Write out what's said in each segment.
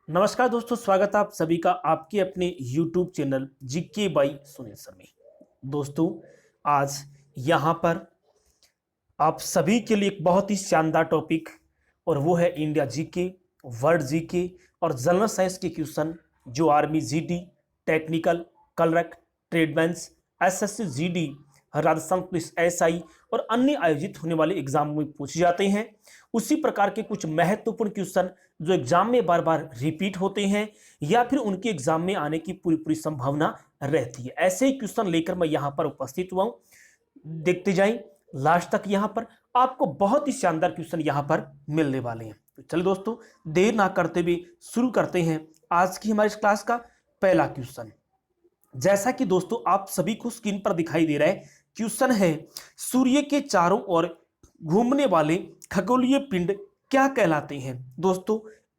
नमस्कार दोस्तों, स्वागत है आप सभी का आपके अपने YouTube channel GK by Sunil sir में। दोस्तों, आज यहाँ पर आप सभी के लिए एक बहुत ही शानदार टॉपिक और वो है इंडिया जीके, वर्ल्ड जीके और जनरल साइंस के क्वेश्चन जो army GD, technical, clerk, tradesmen, SSC GD, Rajasthan police SI और अन्य आयोजित होने वाले एग्जाम में पूछे जाते हैं। उसी प्रकार के कुछ महत्वपूर्ण क्वेश्चन जो एग्जाम में बार बार रिपीट होते हैं या फिर उनके एग्जाम में आने की पूरी पूरी संभावना रहती है, ऐसे ही क्वेश्चन लेकर मैं यहाँ पर उपस्थित हुआ हूँ। देखते जाएं लास्ट तक, यहाँ पर आपको बहुत ही शानदार क्वेश्चन यहाँ पर मिलने वाले हैं। तो चलिए दोस्तों, देर ना करते हुए शुरू करते हैं आज की हमारी क्लास का पहला क्वेश्चन। जैसा कि दोस्तों आप सभी को स्क्रीन पर दिखाई दे रहा है, क्वेश्चन है सूर्य के चारों ओर घूमने वाले खगोलीय पिंड क्या कहलाते हैं। दोस्तों,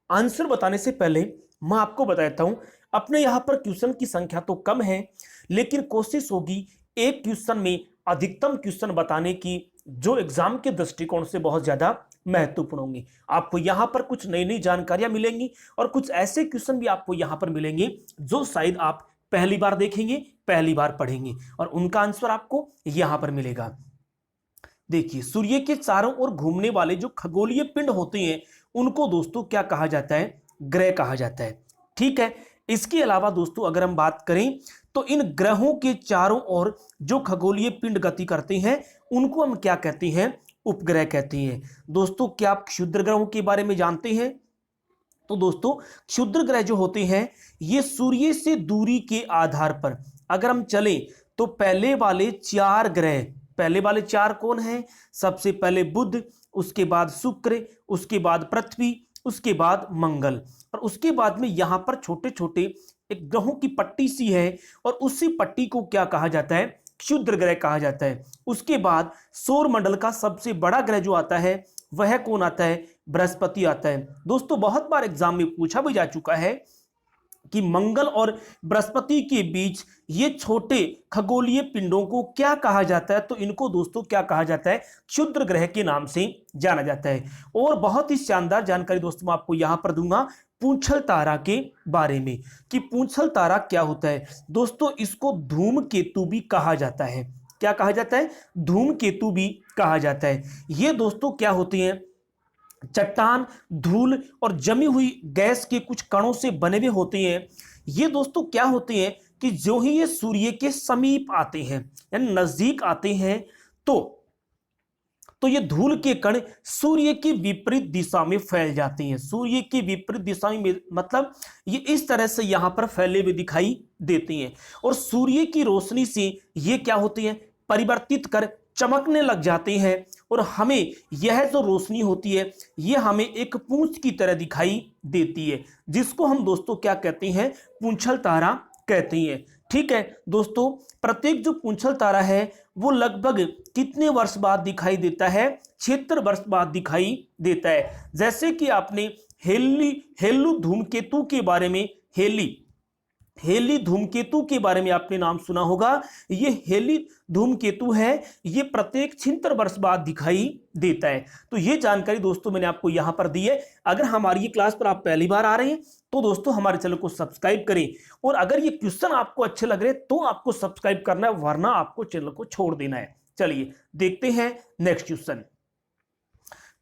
आंसर बताने से पहले मैं आपको बता देता हूं, अपने यहां पर क्वेश्चन की संख्या तो कम है, लेकिन कोशिश होगी एक क्वेश्चन में अधिकतम क्वेश्चन बताने की जो एग्जाम के दृष्टिकोण से बहुत ज्यादा महत्वपूर्ण होंगे। आपको यहां पर कुछ नई नई जानकारियां मिलेंगी और कुछ ऐसे क्वेश्चन भी आपको यहां पर मिलेंगे जो शायद आप पहली बार देखेंगे, पहली बार पढ़ेंगे और उनका आंसर आपको यहां पर मिलेगा। देखिए, सूर्य के चारों ओर घूमने वाले जो खगोलीय पिंड होते हैं उनको दोस्तों क्या कहा जाता है? ग्रह कहा जाता है। ठीक है, इसके अलावा दोस्तों अगर हम बात करें तो इन ग्रहों के चारों ओर जो खगोलीय पिंड गति करते हैं उनको हम क्या कहते हैं? उपग्रह कहते हैं। दोस्तों, क्या आप क्षुद्र ग्रहों के बारे में जानते हैं? तो दोस्तों, क्षुद्र ग्रह जो होते हैं ये सूर्य से दूरी के आधार पर अगर हम चलें तो पहले वाले चार ग्रह, पहले वाले चार कौन हैं? सबसे पहले बुध, उसके बाद शुक्र, उसके बाद पृथ्वी, उसके बाद मंगल और उसके बाद में यहां पर छोटे छोटे एक ग्रहों की पट्टी सी है और उसी पट्टी को क्या कहा जाता है? क्षुद्र ग्रह कहा जाता है। उसके बाद सौर मंडल का सबसे बड़ा ग्रह जो आता है वह कौन आता है? बृहस्पति आता है। दोस्तों, बहुत बार एग्जाम में पूछा भी जा चुका है कि मंगल और बृहस्पति के बीच ये छोटे खगोलीय पिंडों को क्या कहा जाता है? तो इनको दोस्तों क्या कहा जाता है? क्षुद्र ग्रह के नाम से जाना जाता है। और बहुत ही शानदार जानकारी दोस्तों मैं आपको यहां पर दूंगा पूंछल तारा के बारे में कि पूंछल तारा क्या होता है। दोस्तों, इसको धूमकेतु भी कहा जाता है। क्या कहा जाता है? धूमकेतु भी कहा जाता है। ये दोस्तों क्या होती हैं? चट्टान, धूल और जमी हुई गैस के कुछ कणों से बने हुए होते हैं। ये दोस्तों क्या होते हैं कि जो ही ये सूर्य के समीप आते हैं यानी नजदीक आते हैं तो ये धूल के कण सूर्य की विपरीत दिशा में फैल जाते हैं। सूर्य की विपरीत दिशा में मतलब ये इस तरह से यहां पर फैले हुए दिखाई देते हैं और सूर्य की रोशनी से ये क्या होते हैं? परिवर्तित कर चमकने लग जाते हैं और हमें यह जो रोशनी होती है ये हमें एक पूंछ की तरह दिखाई देती है, जिसको हम दोस्तों क्या कहते हैं? पूंछल तारा कहते हैं। ठीक है दोस्तों, प्रत्येक जो पूंछल तारा है वो लगभग कितने वर्ष बाद दिखाई देता है? 76 वर्ष बाद दिखाई देता है। जैसे कि आपने हेली धूमकेतु के बारे में हेली धूमकेतु के बारे में आपने नाम सुना होगा। ये हेली धूमकेतु है, ये प्रत्येक 76 वर्ष बाद दिखाई देता है। तो ये जानकारी दोस्तों मैंने आपको यहां पर दी है। अगर हमारी ये क्लास पर आप पहली बार आ रहे हैं तो दोस्तों हमारे चैनल को सब्सक्राइब करें और अगर ये क्वेश्चन आपको अच्छे लग रहे हैं तो आपको सब्सक्राइब करना है, वरना आपको चैनल को छोड़ देना है। चलिए देखते हैं नेक्स्ट क्वेश्चन।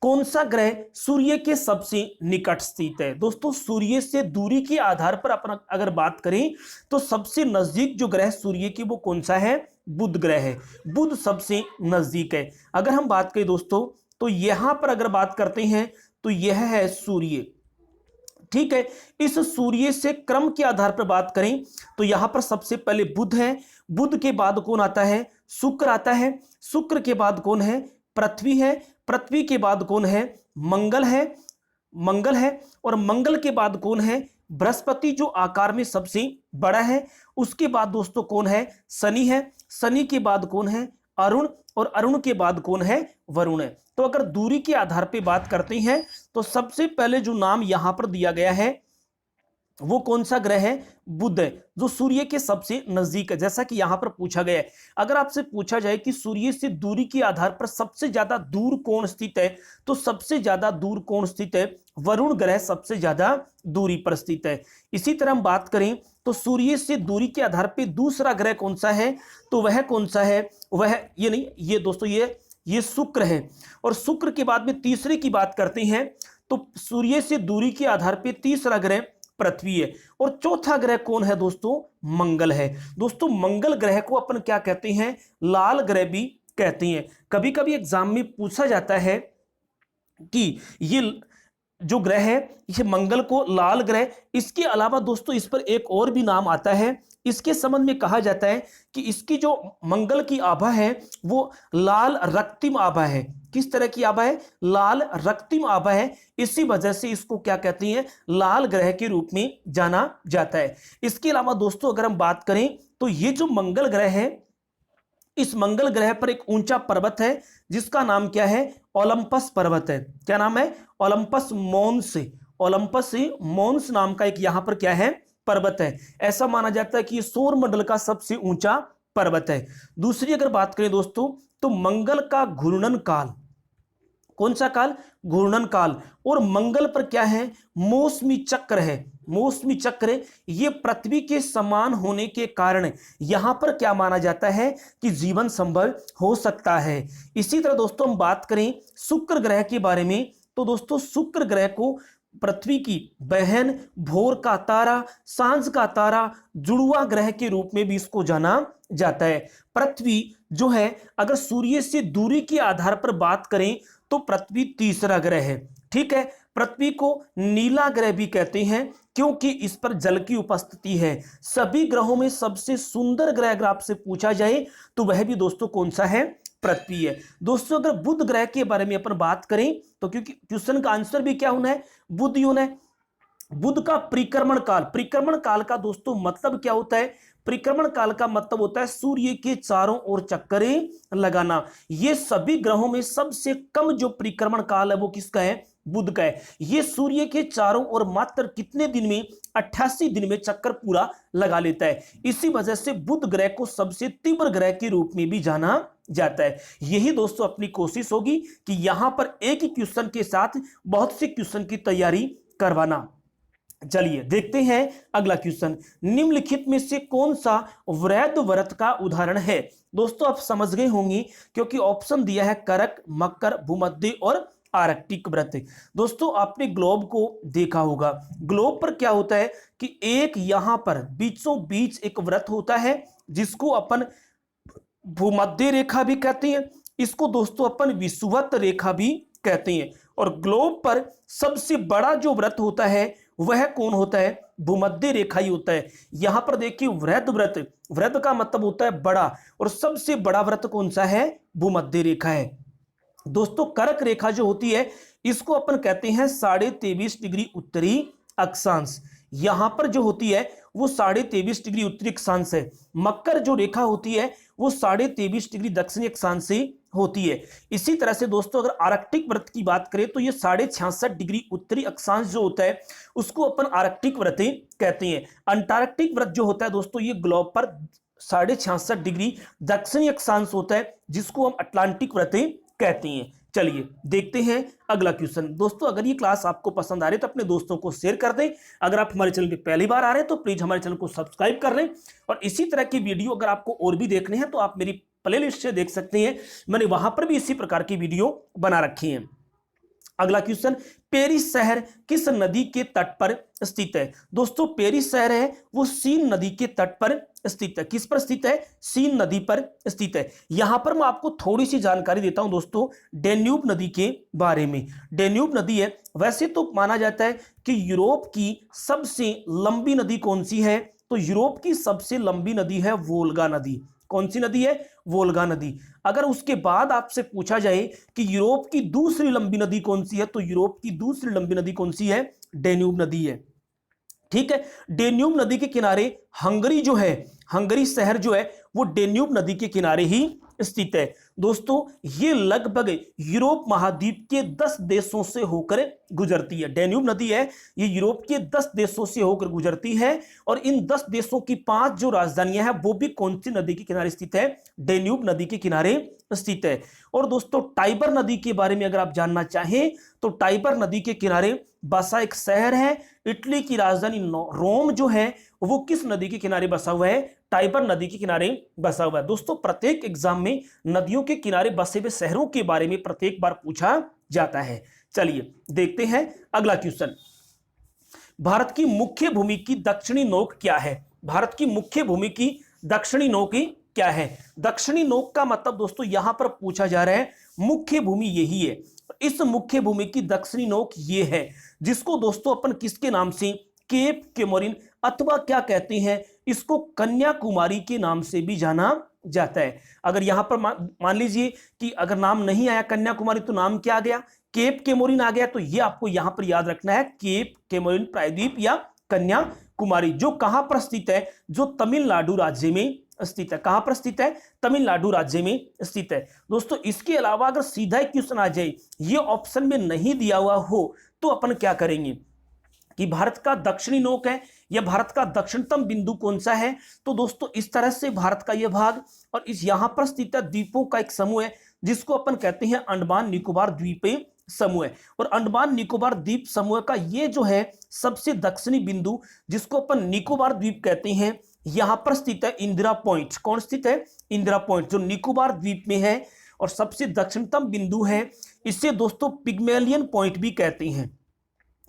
कौन सा ग्रह सूर्य के सबसे निकट स्थित है? दोस्तों, सूर्य से दूरी के आधार पर अपन अगर बात करें तो सबसे नजदीक जो ग्रह सूर्य की वो कौन सा है? बुध ग्रह है। बुध सबसे नजदीक है। अगर हम बात करें दोस्तों तो यहां पर अगर बात करते हैं तो यह है सूर्य। ठीक है, इस सूर्य से क्रम के आधार पर बात करें तो यहां पर सबसे पहले बुध है। बुध के बाद कौन आता है? शुक्र आता है। शुक्र के बाद कौन है? पृथ्वी है। पृथ्वी के बाद कौन है? मंगल है और मंगल के बाद कौन है? बृहस्पति जो आकार में सबसे बड़ा है। उसके बाद दोस्तों कौन है? शनि है। शनि के बाद कौन है? अरुण और अरुण के बाद कौन है? वरुण है। तो अगर दूरी के आधार पे बात करते हैं तो सबसे पहले जो नाम यहां पर दिया गया है वो कौन सा ग्रह है? बुध है, जो सूर्य के सबसे नजदीक है। जैसा कि यहां पर पूछा गया है, अगर आपसे पूछा जाए कि सूर्य से दूरी के आधार पर सबसे ज्यादा दूर कौन स्थित है, तो सबसे ज्यादा दूर कौन स्थित है? वरुण ग्रह सबसे ज्यादा दूरी पर स्थित है। इसी तरह हम बात करें तो सूर्य से दूरी के आधार पर दूसरा ग्रह कौन सा है, तो वह कौन सा है? वह ये नहीं, ये दोस्तों ये शुक्र है। और शुक्र के बाद में तीसरे की बात करते हैं तो सूर्य से दूरी के आधार पर तीसरा ग्रह पृथ्वी है। और चौथा ग्रह कौन है दोस्तों? मंगल है। दोस्तों मंगल ग्रह को अपन क्या कहते हैं? लाल ग्रह भी कहते हैं। कभी कभी एग्जाम में पूछा जाता है कि ये जो ग्रह है, ये मंगल को लाल ग्रह, इसके अलावा दोस्तों इस पर एक और भी नाम आता है। इसके संबंध में कहा जाता है कि इसकी जो मंगल की आभा है वो लाल रक्तिम आभा है। किस तरह की आभा है? लाल रक्तिम आभा है। इसी वजह से इसको क्या कहते हैं? लाल ग्रह के रूप में जाना जाता है। इसके अलावा दोस्तों अगर हम बात करें तो ये जो मंगल ग्रह है, इस मंगल ग्रह पर एक ऊंचा पर्वत है जिसका नाम क्या है? ओलंपस पर्वत है। क्या नाम है? ओलंपस मोन्स। ओलंपस मोन्स नाम का एक यहां पर क्या है? पर्वत है। ऐसा माना जाता है कि ये सौर मंडल का सबसे ऊंचा पर्वत है। दूसरी अगर बात करें दोस्तों तो मंगल का घूर्णन काल, कौन सा काल? घूर्णन काल। और मंगल पर क्या है? मौसमी चक्र है। मौसमी चक्र ये पृथ्वी के समान होने के कारण यहां पर क्या माना जाता है कि जीवन संभव हो सकता है। इसी तरह दोस्तों हम बात करें शुक्र ग्रह के बारे में तो दोस्तों शुक्र ग्रह को पृथ्वी की बहन, भोर का तारा, सांझ का तारा, जुड़वा ग्रह के रूप में भी इसको जाना जाता है। पृथ्वी जो है अगर सूर्य से दूरी के आधार पर बात करें तो पृथ्वी तीसरा ग्रह है। ठीक है, पृथ्वी को नीला ग्रह भी कहते हैं क्योंकि इस पर जल की उपस्थिति है। सभी ग्रहों में सबसे सुंदर ग्रह अगर आपसे पूछा जाए तो वह भी दोस्तों कौन सा है? पृथ्वी है। दोस्तों अगर बुध ग्रह के बारे में अपन बात करें तो क्योंकि क्वेश्चन का आंसर भी क्या होना है? बुध ही होना है। बुध का परिक्रमण काल, परिक्रमण काल का दोस्तों मतलब क्या होता है? परिक्रमण काल का मतलब होता है सूर्य के चारों ओर चक्करें लगाना। ये सभी ग्रहों में सबसे कम जो परिक्रमण काल है वो किसका है? बुध का है। ये सूर्य के चारों ओर मात्र कितने दिन में? 88 दिन में चक्कर पूरा लगा लेता है। इसी वजह से बुध ग्रह को सबसे तीव्र ग्रह के रूप में भी जाना जाता है। यही दोस्तों अपनी कोशिश होगी कि यहां पर एक ही क्वेश्चन के साथ बहुत से क्वेश्चन की तैयारी करवाना। चलिए देखते हैं अगला क्वेश्चन। निम्नलिखित में से कौन सा वृहद व्रत का उदाहरण है? दोस्तों आप समझ गए होंगे क्योंकि ऑप्शन दिया है करक, मकर, भूमध्य और आर्कटिक व्रत। दोस्तों आपने ग्लोब को देखा होगा। ग्लोब पर क्या होता है कि एक यहां पर बीचों बीच एक व्रत होता है जिसको अपन भूमध्य रेखा भी कहते हैं। इसको दोस्तों अपन विषुवत रेखा भी कहते हैं। और ग्लोब पर सबसे बड़ा जो व्रत होता है वह कौन होता है? भूमध्य रेखा ही होता है। यहां पर देखिए वृहद व्रत, वृहद का मतलब होता है बड़ा, और सबसे बड़ा व्रत कौन सा है? भूमध्य रेखा है। दोस्तों कर्क रेखा जो होती है इसको अपन कहते हैं 23.5 डिग्री उत्तरी अक्षांश। यहां पर जो होती है वो 23.5 डिग्री उत्तरी अक्षांश है। मकर जो रेखा होती है वो 23.5 डिग्री दक्षिणी अक्षांश से होती है। इसी तरह से दोस्तों अगर आर्कटिक व्रत की बात करें तो ये 66.5 डिग्री उत्तरी अक्षांश जो होता है उसको अपन आर्कटिक व्रत कहते हैं। अंटार्कटिक व्रत जो होता है दोस्तों ये ग्लोब पर 66.5 डिग्री दक्षिणी अक्षांश होता है जिसको हम अटलांटिक व्रत कहते हैं। चलिए देखते हैं अगला क्वेश्चन। दोस्तों अगर ये क्लास आपको पसंद आ रही है तो अपने दोस्तों को शेयर कर दें। अगर आप हमारे चैनल पे पहली बार आ रहे हैं तो प्लीज हमारे चैनल को सब्सक्राइब कर लें। और इसी तरह की वीडियो अगर आपको और भी देखने हैं तो आप मेरी प्लेलिस्ट से देख सकते हैं। मैंने वहां पर भी इसी प्रकार की वीडियो बना रखी है। अगला क्वेश्चन, पेरिस शहर किस नदी के तट पर स्थित है? दोस्तों पेरिस शहर है वो सीन नदी के तट पर स्थित है। किस पर स्थित है? सीन नदी पर स्थित है। यहां पर मैं आपको थोड़ी सी जानकारी देता हूं दोस्तों डेन्यूब नदी के बारे में। डेन्यूब नदी है, वैसे तो माना जाता है कि यूरोप की सबसे लंबी नदी कौन सी है? तो यूरोप की सबसे लंबी नदी है वोल्गा नदी। कौन सी नदी है? वोल्गा नदी। अगर उसके बाद आपसे पूछा जाए कि यूरोप की दूसरी लंबी नदी कौन सी है तो यूरोप की दूसरी लंबी नदी कौन सी है? डेन्यूब नदी है। ठीक है, डेन्यूब नदी के किनारे हंगरी जो है, हंगरी शहर जो है वो डेन्यूब नदी के किनारे ही स्थित है। दोस्तों ये लगभग यूरोप महाद्वीप के 10 देशों से होकर गुजरती है। डैन्यूब नदी है ये यूरोप के 10 देशों से होकर गुजरती है और इन 10 देशों की 5 जो राजधानियां हैं वो भी कौन सी नदी के किनारे स्थित है? डैन्यूब नदी के किनारे स्थित है। और दोस्तों टाइबर नदी के बारे में अगर आप जानना चाहें तो टाइबर नदी के किनारे बसा एक शहर है। इटली की राजधानी रोम जो है वो किस नदी के किनारे बसा हुआ है? टाइबर नदी के किनारे बसा हुआ है। दोस्तों प्रत्येक एग्जाम में नदियों के किनारे बसे हुए शहरों के बारे में प्रत्येक बार पूछा जाता है। चलिए देखते हैं अगला क्वेश्चन। भारत की मुख्य भूमि की दक्षिणी नोक क्या है? भारत की मुख्य भूमि की दक्षिणी नोक क्या है? दक्षिणी नोक का मतलब दोस्तों यहां पर पूछा जा रहा है मुख्य भूमि यही है। इस मुख्य भूमि की दक्षिणी नोक ये है जिसको दोस्तों अपन किसके नाम से? केप केमोरिन अथवा क्या कहते हैं इसको? कन्याकुमारी के नाम से भी जाना जाता है। अगर यहां पर मान लीजिए कि अगर नाम नहीं आया कन्याकुमारी तो नाम क्या आ गया? केप केमोरिन आ गया। तो ये आपको यहां पर याद रखना है केप केमोरिन प्रायद्वीप या कन्याकुमारी, जो कहां पर स्थित है? जो तमिलनाडु राज्य में स्थित है। कहां पर स्थित है? तमिलनाडु राज्य में स्थित है। दोस्तों इसके अलावा अगर सीधा क्वेश्चन आ जाए ये ऑप्शन में नहीं दिया हुआ हो तो अपन क्या करेंगे कि भारत का दक्षिणी नोक है या भारत का दक्षिणतम बिंदु कौन सा है? तो दोस्तों इस तरह से भारत का यह भाग और इस यहां पर स्थित द्वीपों का एक समूह है जिसको अपन कहते हैं अंडमान निकोबार द्वीप समूह है। और अंडमान निकोबार द्वीप समूह का ये जो है सबसे दक्षिणी बिंदु जिसको अपन निकोबार द्वीप कहते हैं यहां पर स्थित है इंदिरा पॉइंट। कौन स्थित है? इंदिरा पॉइंट जो निकोबार द्वीप में है और सबसे दक्षिणतम बिंदु है। इसे दोस्तों पिग्मेलियन पॉइंट भी कहते हैं।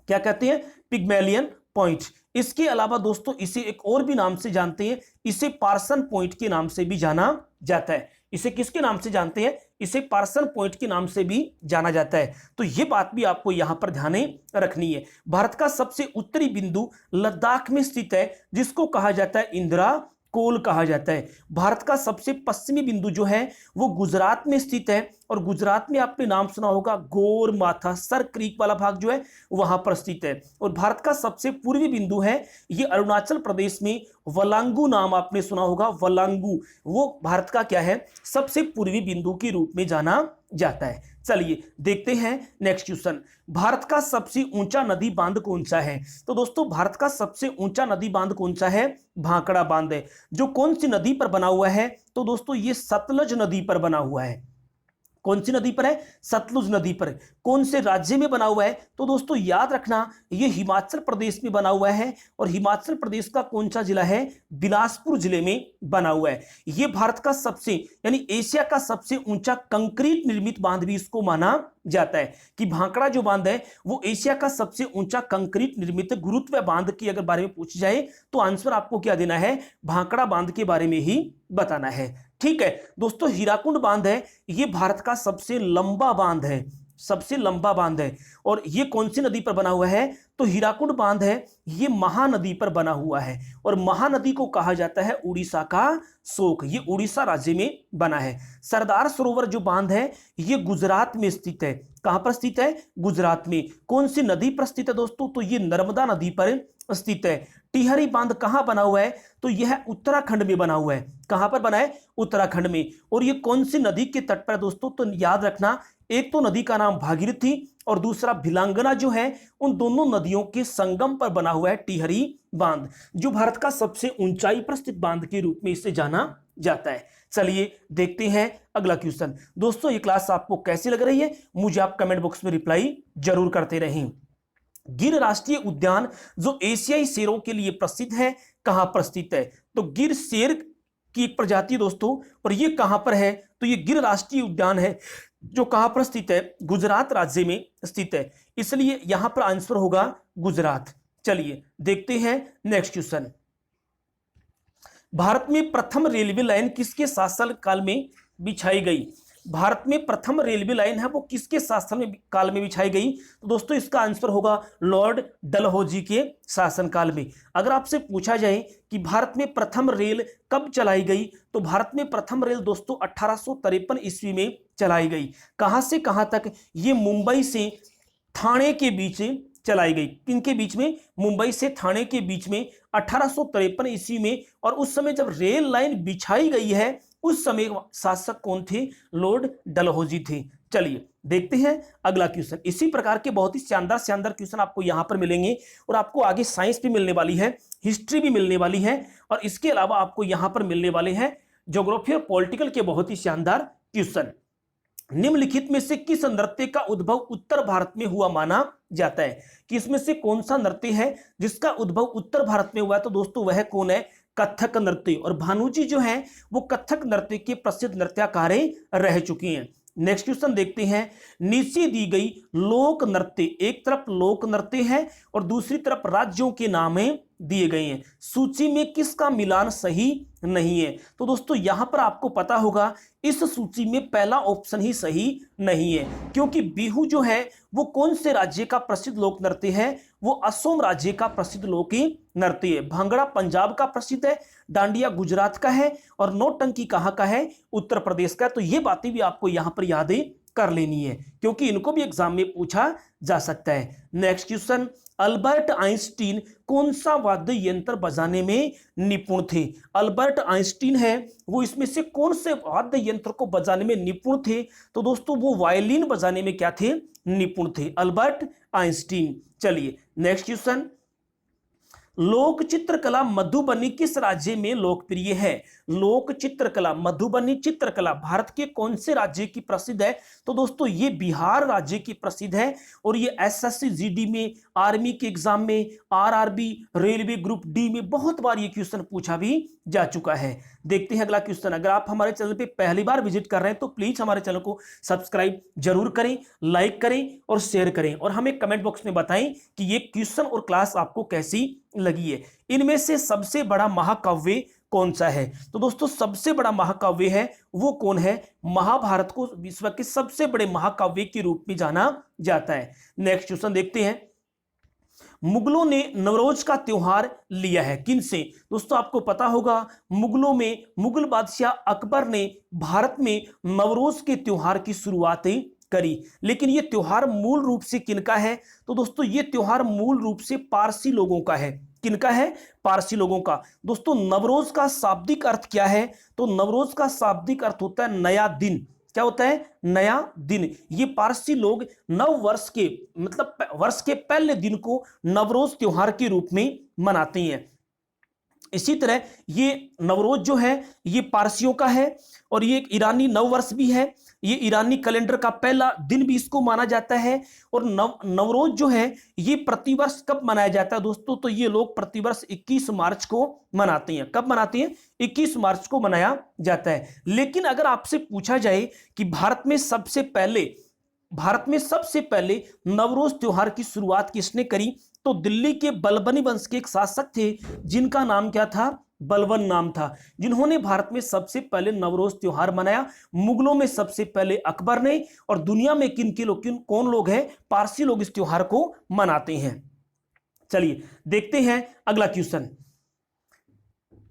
क्या कहते हैं? Pygmalion point. इसके अलावा दोस्तों इसे एक और भी नाम से जानते हैं, इसे पार्सन पॉइंट के नाम से भी जाना जाता है। इसे किसके नाम से जानते हैं? इसे पार्सन पॉइंट के नाम से भी जाना जाता है। तो यह बात भी आपको यहां पर ध्यान रखनी है। भारत का सबसे उत्तरी बिंदु लद्दाख में स्थित है जिसको कहा जाता है इंदिरा कोल कहा जाता है। भारत का सबसे पश्चिमी बिंदु जो है वो गुजरात में स्थित है और गुजरात में आपने नाम सुना होगा गोर माथा सर क्रीक वाला भाग जो है वहां पर स्थित है। और भारत का सबसे पूर्वी बिंदु है ये अरुणाचल प्रदेश में वलांगू नाम आपने सुना होगा। वलांगू वो भारत का क्या है? सबसे पूर्वी बिंदु के रूप में जाना जाता है। चलिए देखते हैं नेक्स्ट क्वेश्चन। भारत का सबसे ऊंचा नदी बांध कौन सा है? तो दोस्तों भारत का सबसे ऊंचा नदी बांध कौन सा है? भाखड़ा बांध है। जो कौन सी नदी पर बना हुआ है? तो दोस्तों ये सतलज नदी पर बना हुआ है। कौन सी नदी पर है? सतलुज नदी पर। कौन से राज्य में बना हुआ है? तो दोस्तों याद रखना ये हिमाचल प्रदेश में बना हुआ है और हिमाचल प्रदेश का कौन सा जिला है? बिलासपुर जिले में बना हुआ है। ये भारत का सबसे यानी एशिया का सबसे ऊंचा कंक्रीट निर्मित बांध भी इसको माना जाता है कि भाखड़ा जो बांध है वो एशिया का सबसे ऊंचा कंक्रीट निर्मित गुरुत्व बांध की अगर बारे में पूछ जाए तो आंसर आपको क्या देना है? भाखड़ा बांध के बारे में ही बताना है। ठीक है दोस्तों, हीराकुंड बांध है ये भारत का सबसे लंबा बांध है, सबसे लंबा बांध है। और ये कौन सी नदी पर बना हुआ है? तो हीराकुंड बांध है ये महानदी पर बना हुआ है और महानदी को कहा जाता है उड़ीसा का शोक। ये उड़ीसा राज्य में बना है। सरदार सरोवर जो बांध है ये गुजरात में स्थित है। कहां पर स्थित है? गुजरात में। कौन सी नदी पर स्थित है दोस्तों? तो ये नर्मदा नदी पर स्थित है। टिहरी बांध कहां बना हुआ है? तो यह उत्तराखंड में बना हुआ है। कहां पर बना है? उत्तराखंड में। और ये कौन सी नदी के तट पर दोस्तों? तो याद रखना एक तो नदी का नाम भागीरथी और दूसरा भिलांगना जो है उन दोनों नदियों के संगम पर बना हुआ है टिहरी बांध, जो भारत का सबसे ऊंचाई पर स्थित बांध के रूप में इसे जाना जाता है। चलिए देखते हैं अगला क्वेश्चन। दोस्तों ये क्लास आपको कैसी लग रही है मुझे आप कमेंट बॉक्स में रिप्लाई जरूर करते रहें। गिर राष्ट्रीय उद्यान जो एशियाई शेरों के लिए प्रसिद्ध है कहां पर स्थित है? तो गिर शेर की एक प्रजाति दोस्तों और ये कहां पर है? तो ये गिर राष्ट्रीय उद्यान है जो कहां पर स्थित है? गुजरात राज्य में स्थित है। इसलिए यहां पर आंसर होगा गुजरात। चलिए देखते हैं नेक्स्ट क्वेश्चन। भारत में प्रथम रेलवे लाइन किसके शासन काल में बिछाई गई? भारत में प्रथम रेलवे लाइन है वो किसके शासन काल में बिछाई गई? तो दोस्तों इसका आंसर होगा लॉर्ड डलहौजी के शासनकाल में। अगर आपसे पूछा जाए कि भारत में प्रथम रेल कब चलाई गई तो भारत में प्रथम रेल दोस्तों 1853 ईस्वी में चलाई गई। कहां से कहां तक? ये मुंबई से थाने के बीच चलाई गई। किनके बीच में? मुंबई से थाने के बीच में 1853 ईस्वी में। और उस समय जब रेल लाइन बिछाई गई है उस समय शासक कौन थे? लॉर्ड डलहौजी थे। चलिए देखते हैं अगला क्वेश्चन। इसी प्रकार के बहुत ही शानदार शानदार क्वेश्चन आपको यहां पर मिलेंगे और आपको आगे साइंस भी मिलने वाली है, हिस्ट्री भी मिलने वाली है और इसके अलावा आपको यहां पर मिलने वाले हैं ज्योग्राफी और पॉलिटिकल के बहुत ही शानदार क्वेश्चन। निम्नलिखित में से किस नृत्य का उद्भव उत्तर भारत में हुआ माना जाता है? कि इसमें से कौन सा नृत्य है जिसका उद्भव उत्तर भारत में हुआ है? तो दोस्तों वह कौन है? कथक नृत्य। और भानु जी जो है वो कथक नृत्य के प्रसिद्ध नृत्यकार रह चुकी हैं। नेक्स्ट क्वेश्चन देखते हैं। नीचे दी गई लोक नृत्य, एक तरफ लोक नृत्य है और दूसरी तरफ राज्यों के नाम दिए गए हैं, सूची में किसका मिलान सही नहीं है? तो दोस्तों यहां पर आपको पता होगा इस सूची में पहला ऑप्शन ही सही नहीं है, क्योंकि बिहू जो है वो कौन से राज्य का प्रसिद्ध लोक नृत्य है? वो असम राज्य का प्रसिद्ध लोक नृत्य है। भांगड़ा पंजाब का प्रसिद्ध है, डांडिया गुजरात का है और नौटंकी कहां का है? उत्तर प्रदेश का। तो ये बातें भी आपको यहां पर याद कर लेनी है, क्योंकि इनको भी एग्जाम में पूछा जा सकता है। Next question. अल्बर्ट आइंस्टीन कौन सा वाद्य यंत्र बजाने में निपुण थे? अल्बर्ट आइंस्टीन है वो इसमें से कौन से वाद्य यंत्र को बजाने में निपुण थे? तो दोस्तों वो वायलिन बजाने में क्या थे? निपुण थे, अल्बर्ट आइंस्टीन। चलिए नेक्स्ट क्वेश्चन। लोक चित्रकला मधुबनी किस राज्य में लोकप्रिय है? लोक चित्रकला मधुबनी चित्रकला भारत के कौन से राज्य की प्रसिद्ध है? तो दोस्तों ये बिहार राज्य की प्रसिद्ध है और ये एसएससी जीडी में, आर्मी के एग्जाम में, आरआरबी, रेलवे ग्रुप डी में बहुत बार ये क्वेश्चन पूछा भी जा चुका है। देखते हैं अगला क्वेश्चन। अगर आप हमारे चैनल पे पहली बार विजिट कर रहे हैं तो प्लीज हमारे चैनल को सब्सक्राइब जरूर करें, लाइक करें और शेयर करें और हमें कमेंट बॉक्स में बताएं कि ये क्वेश्चन और क्लास आपको कैसी लगी है। इनमें से सबसे बड़ा महाकाव्य कौन सा है? तो दोस्तों सबसे बड़ा महाकाव्य है वो कौन है? महाभारत को विश्व के सबसे बड़े महाकाव्य के रूप में जाना जाता है। नेक्स्ट क्वेश्चन देखते हैं। मुगलों ने नवरोज का त्योहार लिया है किन से? दोस्तों आपको पता होगा मुगलों में मुगल बादशाह अकबर ने भारत में नवरोज के त्योहार की शुरुआत करी, लेकिन यह त्योहार मूल रूप से किनका है? तो दोस्तों यह त्योहार मूल रूप से पारसी लोगों का है। किनका है? पारसी लोगों का। दोस्तों नवरोज का शाब्दिक अर्थ क्या है? तो नवरोज का शाब्दिक अर्थ होता है नया दिन। क्या होता है? नया दिन। ये पारसी लोग नव वर्ष के मतलब वर्ष के पहले दिन को नवरोज त्योहार के रूप में मनाते हैं। इसी तरह ये नवरोज जो है ये पारसियों का है और ये एक ईरानी नव वर्ष भी है। ये ईरानी कैलेंडर का पहला दिन भी इसको माना जाता है। और नवरोज जो है ये प्रतिवर्ष कब मनाया जाता है दोस्तों? तो ये लोग प्रतिवर्ष 21 मार्च को मनाते हैं। कब मनाते हैं? 21 मार्च को मनाया जाता है। लेकिन अगर आपसे पूछा जाए कि भारत में सबसे पहले नवरोज त्योहार की शुरुआत किसने करी? तो दिल्ली के बलबनी वंश के एक शासक थे जिनका नाम क्या था? बलबन नाम था, जिन्होंने भारत में सबसे पहले नवरोज त्योहार मनाया। मुगलों में सबसे पहले अकबर ने और दुनिया में कौन लोग हैं? पारसी लोग इस त्योहार को मनाते हैं। चलिए देखते हैं अगला क्वेश्चन।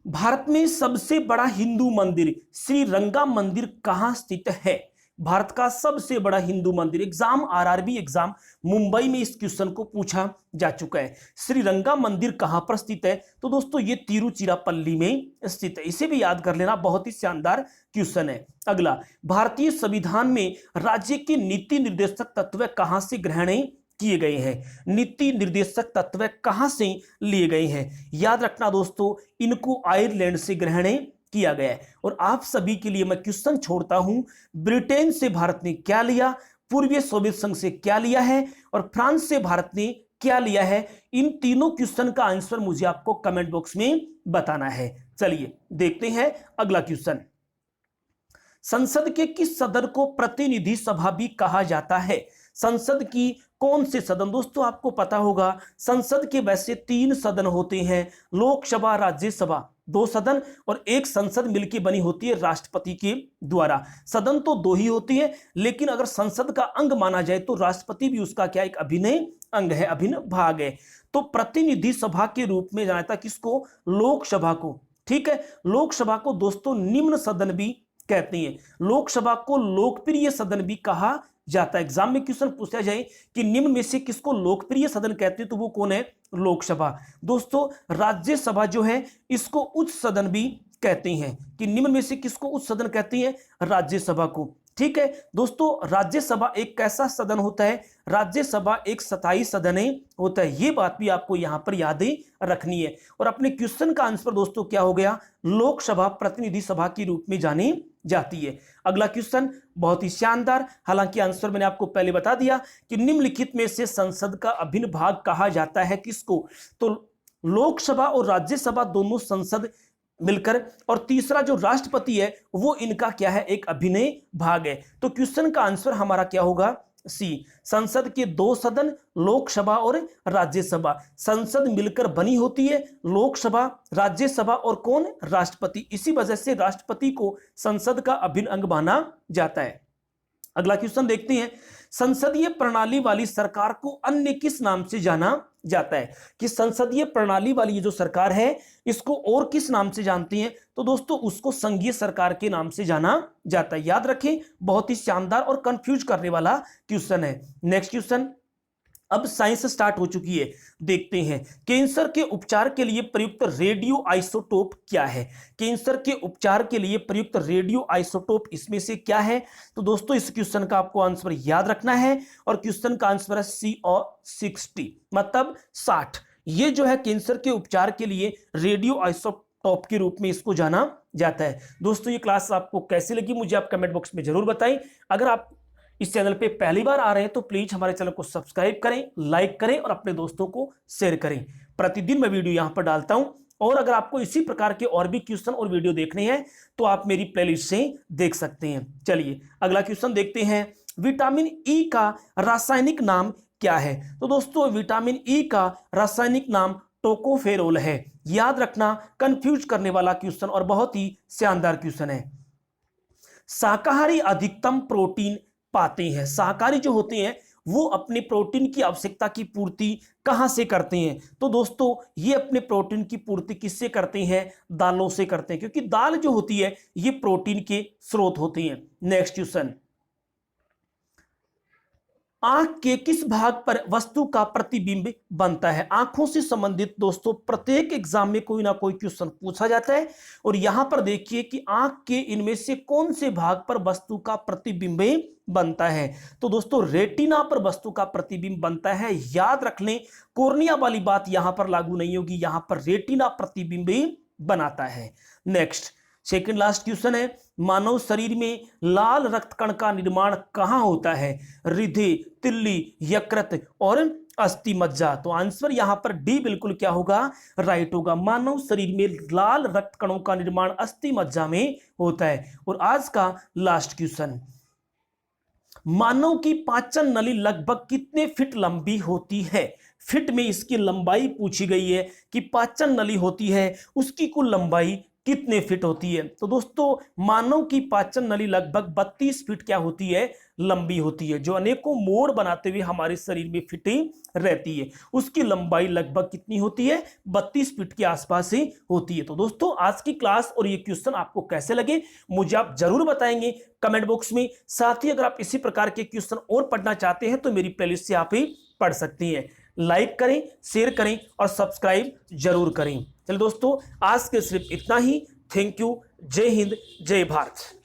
भारत में सबसे बड़ा हिंदू मंदिर श्रीरंगा मंदिर कहां स्थित है? भारत का सबसे बड़ा हिंदू मंदिर, एग्जाम आरआरबी एग्जाम मुंबई में इस क्वेश्चन को पूछा जा चुका है। श्रीरंगा मंदिर कहां पर स्थित है? तो दोस्तों ये तिरुचिरापल्ली में स्थित है। इसे भी याद कर लेना, बहुत ही शानदार क्वेश्चन है। अगला, भारतीय संविधान में राज्य के नीति निर्देशक तत्व कहां से ग्रहण किए गए हैं? नीति निर्देशक तत्व कहां से लिए गए हैं? याद रखना दोस्तों, इनको आयरलैंड से ग्रहण किया गया है। और आप सभी के लिए मैं क्वेश्चन छोड़ता हूं, ब्रिटेन से भारत ने क्या लिया, पूर्वीय सोवियत संघ से क्या लिया है और फ्रांस से भारत ने क्या लिया है? इन तीनों क्वेश्चन का आंसर मुझे आपको कमेंट बॉक्स में बताना है। चलिए देखते हैं अगला क्वेश्चन। संसद के किस सदन को प्रतिनिधि सभा भी कहा जाता है? संसद की कौन से सदन? दोस्तों आपको पता होगा संसद के वैसे 3 सदन होते हैं, लोकसभा, राज्यसभा 2 सदन और एक संसद मिलकर बनी होती है राष्ट्रपति के द्वारा। सदन तो 2 ही होती है, लेकिन अगर संसद का अंग माना जाए तो राष्ट्रपति भी उसका क्या एक अभिन्न अंग है, अभिन्न भाग है। तो प्रतिनिधि सभा के रूप में जाना था किसको? लोकसभा को। ठीक है, लोकसभा को दोस्तों निम्न सदन भी कहते हैं। लोकसभा को लोकप्रिय सदन भी कहा जाता है। एग्जाम में क्वेश्चन पूछा जाए कि निम्न में से किसको लोकप्रिय सदन कहते हैं तो वो कौन है? लोकसभा। दोस्तों राज्यसभा जो है इसको उच्च सदन भी कहते हैं? कि निम्न में से किसको उच्च सदन कहते हैं? राज्यसभा को। ठीक है दोस्तों, राज्यसभा एक कैसा सदन होता है? राज्यसभा एक स्थायी सदन होता है। ये बात भी आपको यहां पर याद रखनी है। और अपने क्वेश्चन का आंसर दोस्तों क्या हो गया? लोकसभा प्रतिनिधि सभा के रूप में जानी जाती है। अगला क्वेश्चन बहुत ही शानदार, हालांकि आंसर मैंने आपको पहले बता दिया कि निम्नलिखित में से संसद का अभिन्न भाग कहा जाता है किसको? तो लोकसभा और राज्यसभा दोनों संसद मिलकर, और तीसरा जो राष्ट्रपति है वो इनका क्या है? एक अभिन्न भाग है। तो क्वेश्चन का आंसर हमारा क्या होगा? सी। संसद के दो सदन, लोकसभा और राज्यसभा। संसद मिलकर बनी होती है, लोकसभा, राज्यसभा और कौन? राष्ट्रपति। इसी वजह से राष्ट्रपति को संसद का अभिन्न अंग माना जाता है। अगला क्वेश्चन देखते हैं, संसदीय प्रणाली वाली सरकार को अन्य किस नाम से जाना जाता है? कि संसदीय प्रणाली वाली ये जो सरकार है इसको और किस नाम से जानते हैं? तो दोस्तों उसको संघीय सरकार के नाम से जाना जाता है। याद रखें, बहुत ही शानदार और कंफ्यूज करने वाला क्वेश्चन है। नेक्स्ट क्वेश्चन, अब साइंस स्टार्ट हो चुकी है। देखते हैं, कैंसर के उपचार के लिए प्रयुक्त रेडियो आइसोटोप क्या है? कैंसर के उपचार के लिए प्रयुक्त रेडियो आइसोटोप इसमें से क्या है? तो दोस्तों इस क्वेश्चन का आपको आंसर याद रखना है, और क्वेश्चन का आंसर है CO60, मतलब 60। ये जो है कैंसर के उपचार के लिए रेडियो आइसोटोप के रूप में इसको जाना जाता है। दोस्तों ये क्लास आपको कैसी लगी मुझे आप कमेंट बॉक्स में जरूर बताएं। अगर आप इस चैनल पे पहली बार आ रहे हैं तो प्लीज हमारे चैनल को सब्सक्राइब करें, लाइक करें और अपने दोस्तों को शेयर करें। प्रतिदिन मैं वीडियो यहां पर डालता हूं, और अगर आपको इसी प्रकार के और भी क्वेश्चन और वीडियो देखने हैं तो आप मेरी प्लेलिस्ट से देख सकते हैं। चलिए अगला क्वेश्चन देखते हैं, विटामिन ई का रासायनिक नाम क्या है? तो दोस्तों विटामिन ई का रासायनिक नाम टोकोफेरोल है। याद रखना, कंफ्यूज करने वाला क्वेश्चन और बहुत ही शानदार क्वेश्चन है। शाकाहारी अधिकतम प्रोटीन पाते हैं। शाकाहारी जो होते हैं वो अपने प्रोटीन की आवश्यकता की पूर्ति कहां से करते हैं? तो दोस्तों ये अपने प्रोटीन की पूर्ति किससे करते हैं? दालों से करते हैं, क्योंकि दाल जो होती है ये प्रोटीन के स्रोत होते हैं। नेक्स्ट क्वेश्चन, आंख के किस भाग पर वस्तु का प्रतिबिंब बनता है? आंखों से संबंधित दोस्तों प्रत्येक एग्जाम में कोई ना कोई क्वेश्चन पूछा जाता है, और यहां पर देखिए कि आंख के इनमें से कौन से भाग पर वस्तु का प्रतिबिंब बनता है? तो दोस्तों रेटिना पर वस्तु का प्रतिबिंब बनता है। याद रख लें, कॉर्निया वाली बात यहां पर लागू नहीं होगी, यहां पर रेटिना प्रतिबिंब बनाता है। नेक्स्ट सेकंड लास्ट क्वेश्चन है, मानव शरीर में लाल रक्त कण का निर्माण कहां होता है? हृदय, तिल्ली, यकृत और अस्थि मज्जा। तो आंसर यहां पर डी बिल्कुल क्या होगा? राइट होगा। मानव शरीर में लाल रक्त कणों का निर्माण अस्थि मज्जा में होता है। और आज का लास्ट क्वेश्चन, मानव की पाचन नली लगभग कितने फीट लंबी होती है? फीट में इसकी लंबाई पूछी गई है कि पाचन नली होती है उसकी कुल लंबाई कितने फीट होती है? तो दोस्तों मानव की पाचन नली लगभग 32 फीट क्या होती है? लंबी होती है, जो अनेकों मोड़ बनाते हुए हमारे शरीर में फिटिंग रहती है। उसकी लंबाई लगभग कितनी होती है? 32 फीट के आसपास ही होती है। तो दोस्तों आज की क्लास और ये क्वेश्चन आपको कैसे लगे मुझे आप जरूर बताएंगे कमेंट बॉक्स में। साथ ही अगर आप इसी प्रकार के क्वेश्चन और पढ़ना चाहते हैं तो मेरी प्लेलिस्ट से आप ही पढ़ सकती हैं। लाइक करें, शेयर करें और सब्सक्राइब जरूर करें। चलिए दोस्तों आज के सिर्फ इतना ही। Thank you. जय हिंद, जय भारत।